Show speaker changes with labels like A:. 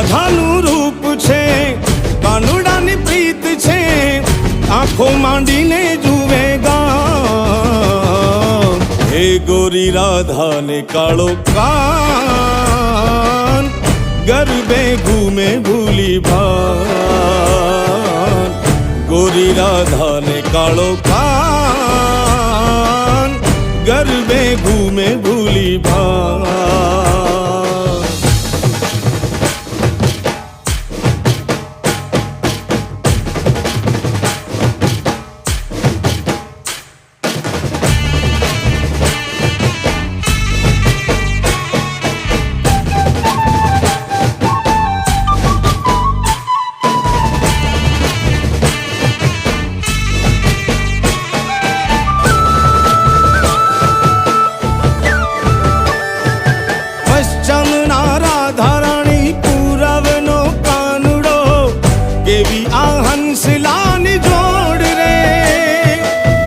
A: રાધાનું રૂપ છે, કાનુડાની પ્રીત છે, આંખો માંડીને જુએ ગામ. હે ગોરી રાધાને કાળો કાન, ગરબે ઘૂમે ભૂલી ભાન. ગોરી રાધાને કાળો કાન, ગરબે ઘૂમે ભૂલી ભાન.